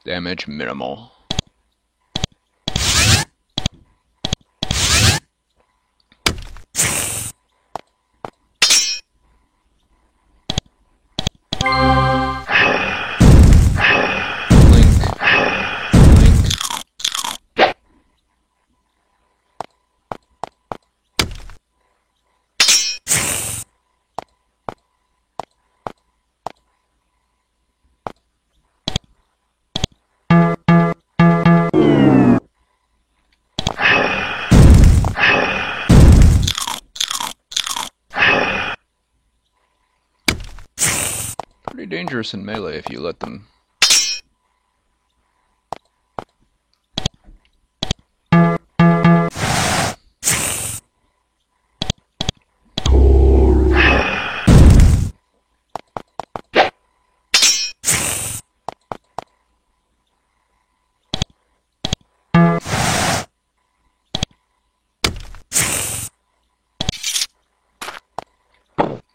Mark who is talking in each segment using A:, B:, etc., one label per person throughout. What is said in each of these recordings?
A: Damage minimal. Pretty dangerous in melee if you let them.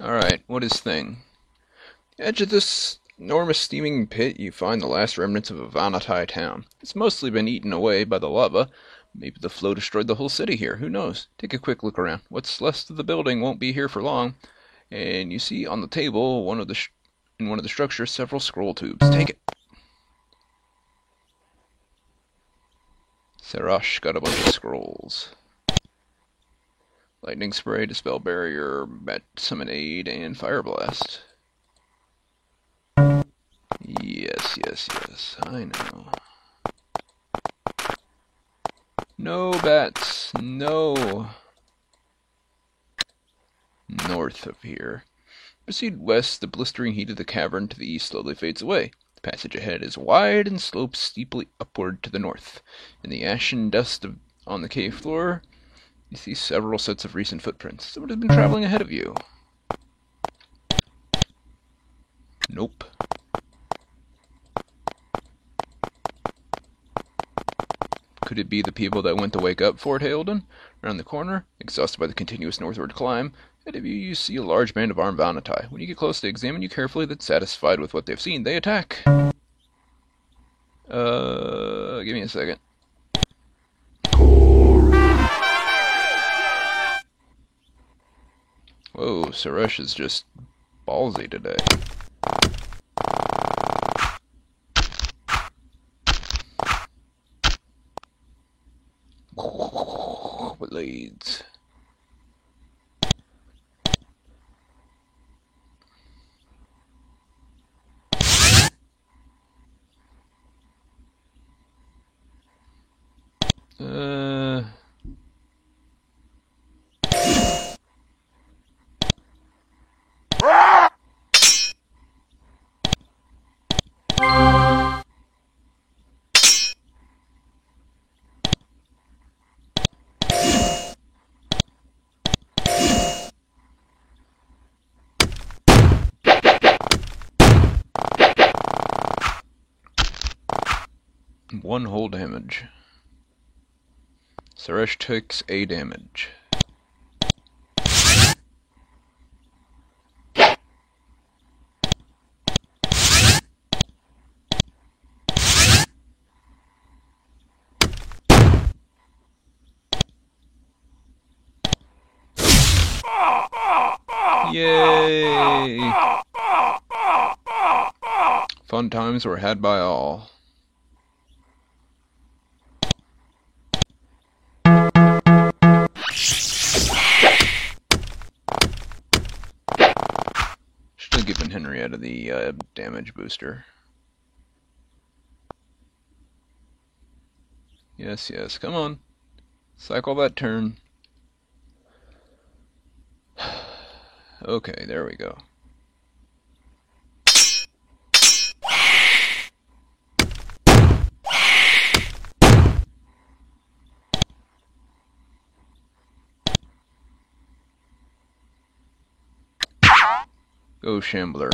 A: Alright, what is Thing? Edge of this enormous steaming pit, you find the last remnants of a Vanatai town. It's mostly been eaten away by the lava. Maybe the flow destroyed the whole city here. Who knows? Take a quick look around. What's left of the building won't be here for long. And you see on the table, in one of the structures, several scroll tubes. Take it. Sarash got a bunch of scrolls. Lightning Spray, Dispel Barrier, Bat Summon Aid, and Fire Blast. Yes, I know. No bats, no. North of here. Proceed west, the blistering heat of the cavern to the east slowly fades away. The passage ahead is wide and slopes steeply upward to the north. In the ashen dust on the cave floor, you see several sets of recent footprints. Someone has been traveling ahead of you. Nope. Could it be the people that went to wake up Fort Halden? Around the corner, exhausted by the continuous northward climb, ahead of you you see a large band of armed Vanatai. When you get close, they examine you carefully, then satisfied with what they've seen, they attack. Give me a second. Whoa, Suresh is just ballsy today. Blades. One whole damage. Suresh takes a damage. Yay! Fun times were had by all. Should have given Henrietta the damage booster. Yes, come on. Cycle that turn. Okay, there we go. Go, Shambler.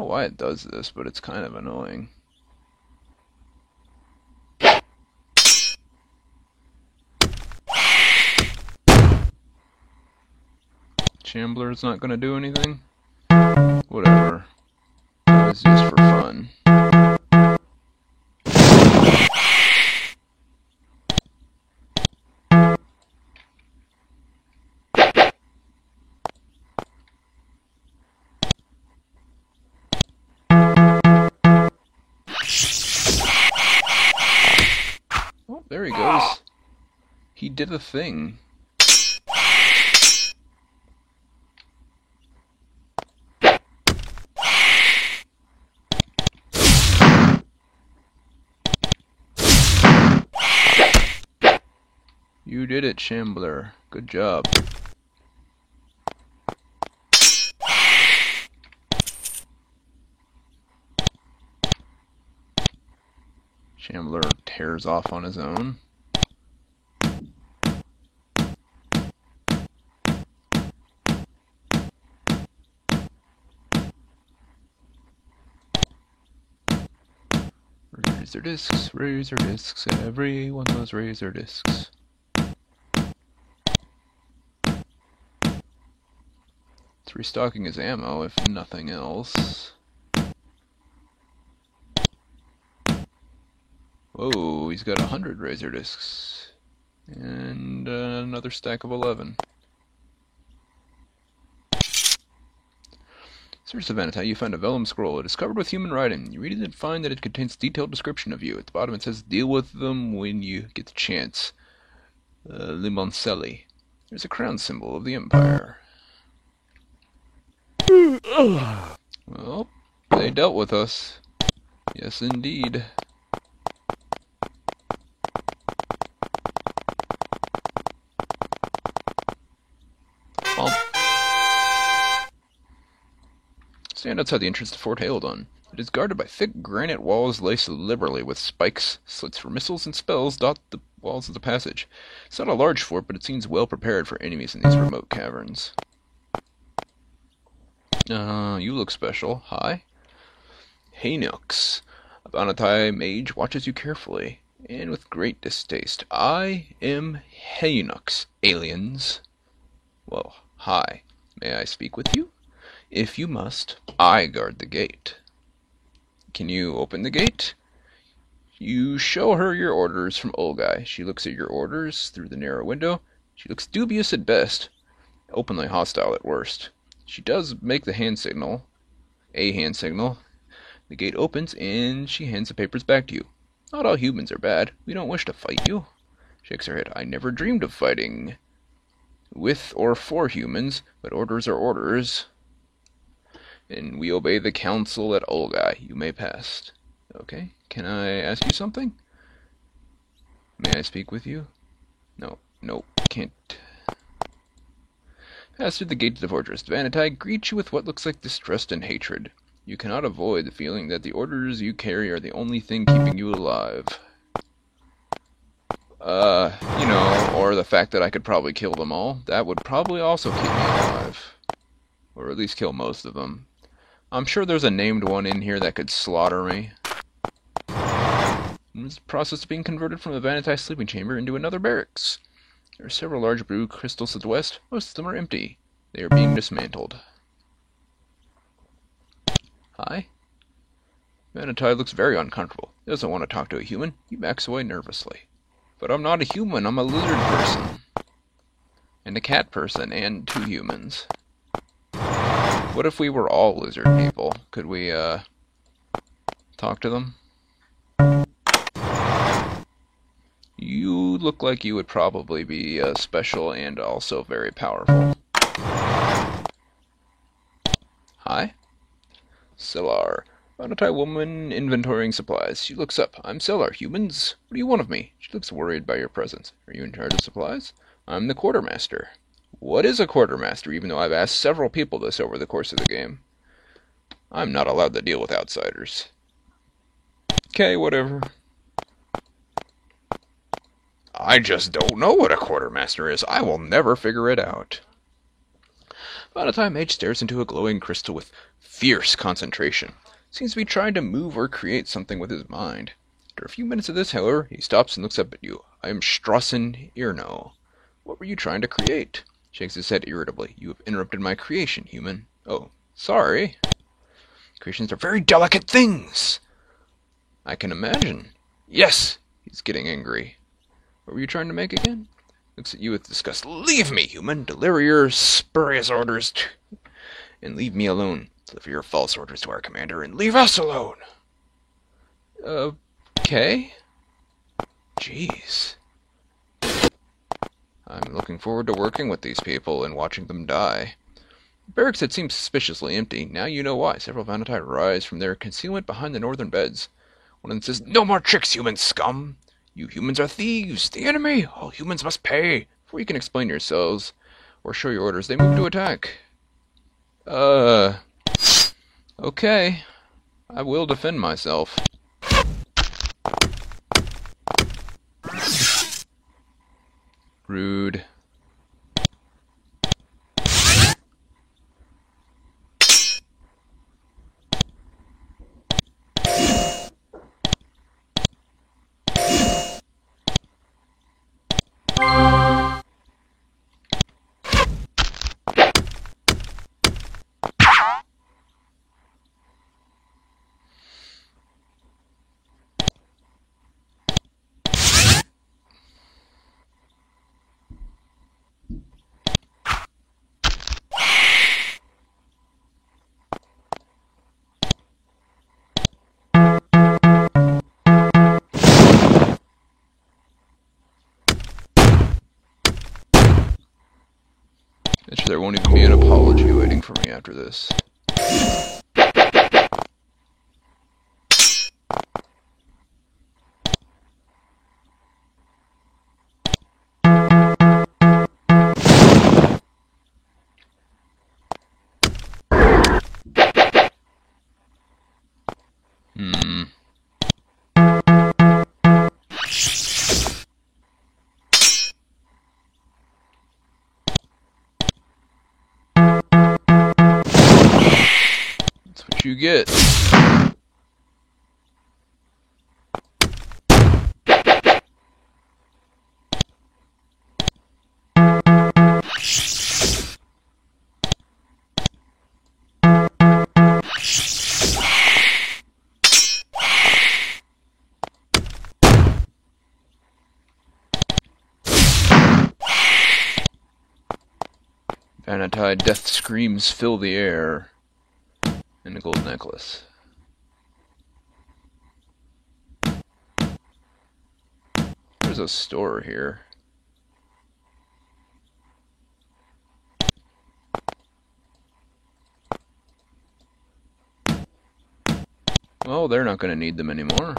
A: why it does this, but it's kind of annoying. Shambler's not gonna do anything? Whatever. It was just for fun. Oh, there he goes. He did a thing. You did it, Shambler. Good job. Shambler tears off on his own. Razor discs, everyone loves razor discs. It's restocking his ammo, if nothing else. Whoa, he's got 100 razor discs. And another stack of 11. Search the Vanatai, you find a vellum scroll. It is covered with human writing. You read it and find that it contains detailed description of you. At the bottom it says, deal with them when you get the chance. Limoncelli. There's a crown symbol of the Empire. Well, they dealt with us. Yes, indeed. Stand outside the entrance to Fort Haildon. It is guarded by thick granite walls laced liberally with spikes. Slits for missiles and spells dot the walls of the passage. It's not a large fort, but it seems well prepared for enemies in these remote caverns. You look special. Hi. Haynux. A Vanatai mage watches you carefully, and with great distaste. I am Haynux, aliens. Well, hi. May I speak with you? If you must, I guard the gate. Can you open the gate? You show her your orders from Olgai. She looks at your orders through the narrow window. She looks dubious at best, openly hostile at worst. She does make the hand signal, a hand signal. The gate opens, and she hands the papers back to you. Not all humans are bad. We don't wish to fight you. Shakes her head. I never dreamed of fighting with or for humans, but orders are orders. And we obey the council at Olgai. You may pass. Okay. Can I ask you something? May I speak with you? No. Nope. Can't. Pass through the gate to the fortress. The Vanatai greet you with what looks like distrust and hatred. You cannot avoid the feeling that the orders you carry are the only thing keeping you alive. Or the fact that I could probably kill them all. That would probably also keep me alive. Or at least kill most of them. I'm sure there's a named one in here that could slaughter me. In the process of being converted from the Vanatai sleeping chamber into another barracks. There are several large blue crystals to the west. Most of them are empty. They are being dismantled. Hi. Vanatai looks very uncomfortable. He doesn't want to talk to a human. He backs away nervously. But I'm not a human. I'm a lizard person. And a cat person. And 2 humans. What if we were all lizard people? Could we, talk to them? You look like you would probably be special and also very powerful. Hi. Sellar. Vanatai woman inventorying supplies. She looks up. I'm Sellar. Humans? What do you want of me? She looks worried by your presence. Are you in charge of supplies? I'm the quartermaster. What is a quartermaster, even though I've asked several people this over the course of the game? I'm not allowed to deal with outsiders. Okay, whatever. I just don't know what a quartermaster is. I will never figure it out. Vanatai mage stares into a glowing crystal with fierce concentration. Seems to be trying to move or create something with his mind. After a few minutes of this, however, he stops and looks up at you. I am Strassen Irno. What were you trying to create? Shakes his head irritably. You have interrupted my creation, human. Oh, sorry. Creations are very delicate things. I can imagine. Yes! He's getting angry. What were you trying to make again? Looks at you with disgust. Leave me, human! Deliver your spurious orders and leave me alone. Deliver your false orders to our commander and leave us alone. Okay. Jeez. I'm looking forward to working with these people and watching them die. The barracks had seemed suspiciously empty. Now you know why. Several Vanatai rise from their concealment behind the northern beds. One of them says, No more tricks, human scum! You humans are thieves! The enemy! All humans must pay! Before you can explain yourselves or show your orders, they move to attack. Okay. I will defend myself. Rude. Bet you there won't even be an apology waiting for me after this. That's what you get. Vanatai death screams fill the air. And a gold necklace. There's a store here. Well, they're not going to need them anymore.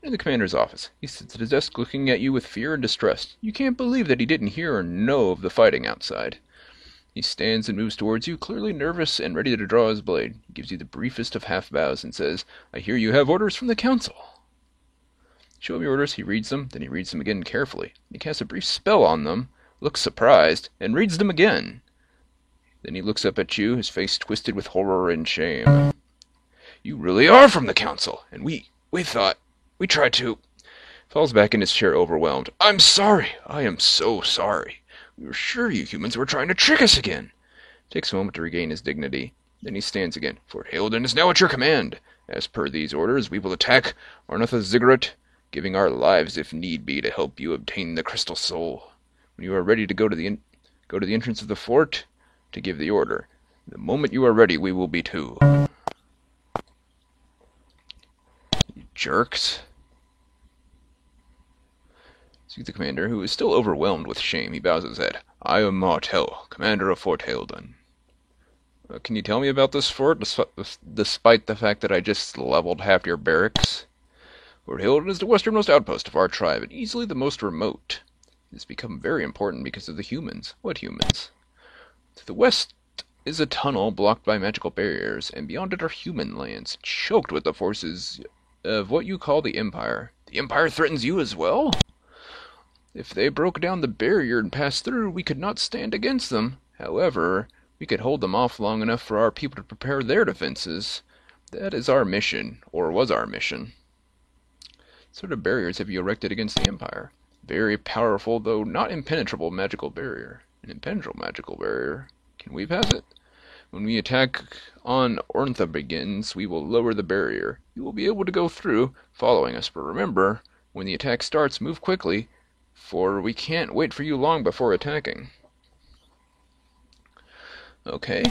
A: In the commander's office, he sits at his desk looking at you with fear and distrust. You can't believe that he didn't hear or know of the fighting outside. He stands and moves towards you, clearly nervous and ready to draw his blade. He gives you the briefest of half bows and says, I hear you have orders from the council. Show him your orders, he reads them, then he reads them again carefully. He casts a brief spell on them, looks surprised, and reads them again. Then he looks up at you, his face twisted with horror and shame. You really are from the council, and we thought... We tried to... Falls back in his chair overwhelmed. I'm sorry. I am so sorry. We were sure you humans were trying to trick us again. Takes a moment to regain his dignity. Then he stands again. Fort Halden is now at your command. As per these orders, we will attack Arnotha Ziggurat, giving our lives if need be to help you obtain the crystal soul. When you are ready to go to the entrance of the fort to give the order. The moment you are ready, we will be too. Jerks. See the commander, who is still overwhelmed with shame. He bows his head. I am Martel, commander of Fort Halden. Can you tell me about this fort, despite the fact that I just leveled half your barracks? Fort Halden is the westernmost outpost of our tribe, and easily the most remote. has become very important because of the humans. What humans? To the west is a tunnel blocked by magical barriers, and beyond it are human lands, choked with the forces of what you call the Empire. The Empire threatens you as well? If they broke down the barrier and passed through, we could not stand against them. However, we could hold them off long enough for our people to prepare their defenses. That is our mission, or was our mission. What sort of barriers have you erected against the Empire? Very powerful, though not impenetrable magical barrier. An impenetrable magical barrier. Can we pass it? When we attack on Ornthobigins, we will lower the barrier. You will be able to go through, following us, but remember, when the attack starts, move quickly, for we can't wait for you long before attacking. Okay.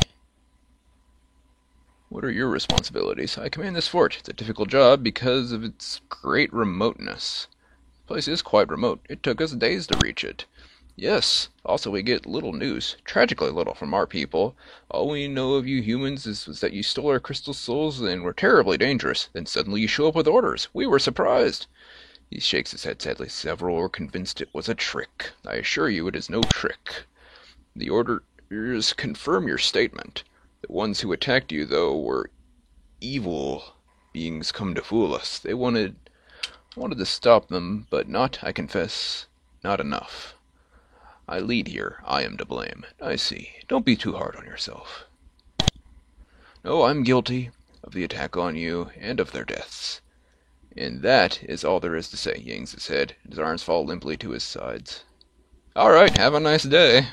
A: What are your responsibilities? I command this fort. It's a difficult job because of its great remoteness. The place is quite remote. It took us days to reach it. Yes, also we get little news, tragically little, from our people. All we know of you humans was that you stole our crystal souls and were terribly dangerous. Then suddenly you show up with orders. We were surprised. He shakes his head sadly. Several were convinced it was a trick. I assure you it is no trick. The orders confirm your statement. The ones who attacked you, though, were evil beings come to fool us. I wanted to stop them, but not, I confess, not enough. I lead here. I am to blame. I see. Don't be too hard on yourself. No, I'm guilty of the attack on you and of their deaths. And that is all there is to say. He hangs his head, and his arms fall limply to his sides. All right, have a nice day.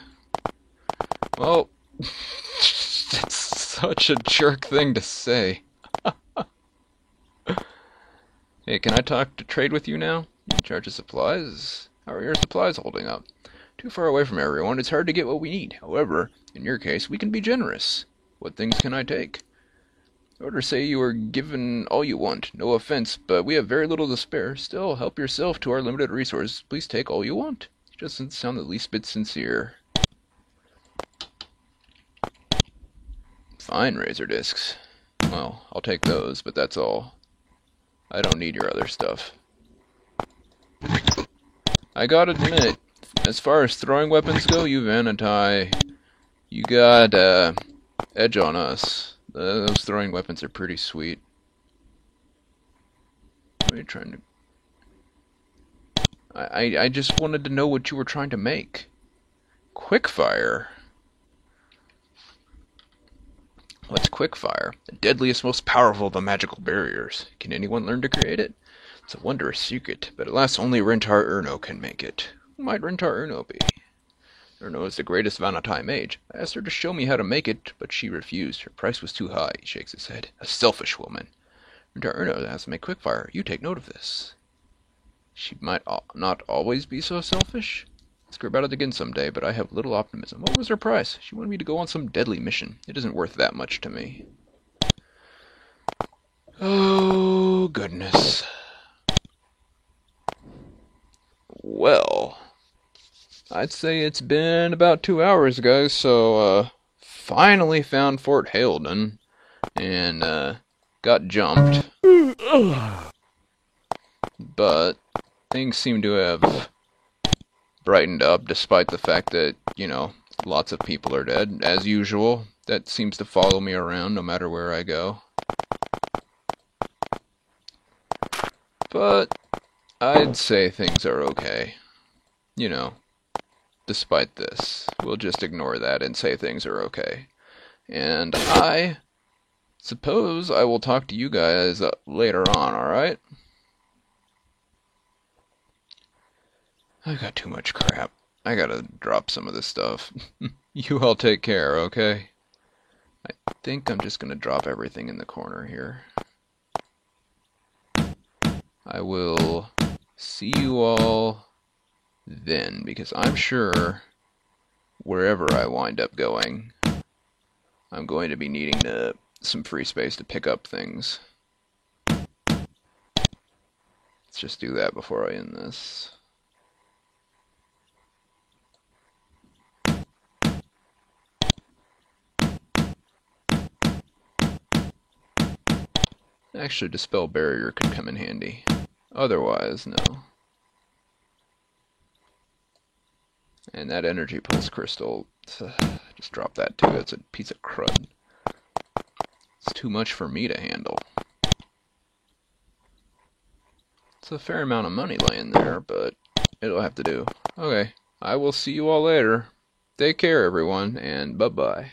A: Well, that's such a jerk thing to say. Hey, can I trade with you now? You in charge of supplies? How are your supplies holding up? Too far away from everyone, it's hard to get what we need. However, in your case, we can be generous. What things can I take? Orders say you are given all you want. No offense, but we have very little to spare. Still, help yourself to our limited resources. Please take all you want. It doesn't sound the least bit sincere. Fine, razor discs. Well, I'll take those, but that's all. I don't need your other stuff. I gotta admit, as far as throwing weapons go, you Vanatai, you got edge on us. Those throwing weapons are pretty sweet. What are you trying to... I just wanted to know what you were trying to make. Quickfire. What's quickfire? The deadliest, most powerful of the magical barriers. Can anyone learn to create it? It's a wondrous secret, but alas, only Rentar Urno can make it. Who might Rentar Urno be? Urno is the greatest Vanatai mage. I asked her to show me how to make it, but she refused. Her price was too high. He shakes his head. A selfish woman. Rentar Urno has to make quickfire. You take note of this. She might not always be so selfish. Ask her about it again someday, but I have little optimism. What was her price? She wanted me to go on some deadly mission. It isn't worth that much to me. Oh, goodness. Well, I'd say it's been about 2 hours, guys, so, finally found Fort Halden, and, got jumped. But things seem to have brightened up, despite the fact that, you know, lots of people are dead, as usual. That seems to follow me around no matter where I go. But I'd say things are okay. You know, despite this. We'll just ignore that and say things are okay. And I suppose I will talk to you guys later on, alright? I've got too much crap. I gotta drop some of this stuff. You all take care, okay? I think I'm just gonna drop everything in the corner here. I will see you all then, because I'm sure wherever I wind up going, I'm going to be needing some free space to pick up things. Let's just do that before I end this. Actually, Dispel Barrier could come in handy. Otherwise, no. And that energy pulse crystal, just drop that too. It's a piece of crud. It's too much for me to handle. It's a fair amount of money laying there, but it'll have to do. Okay, I will see you all later. Take care, everyone, and bye-bye.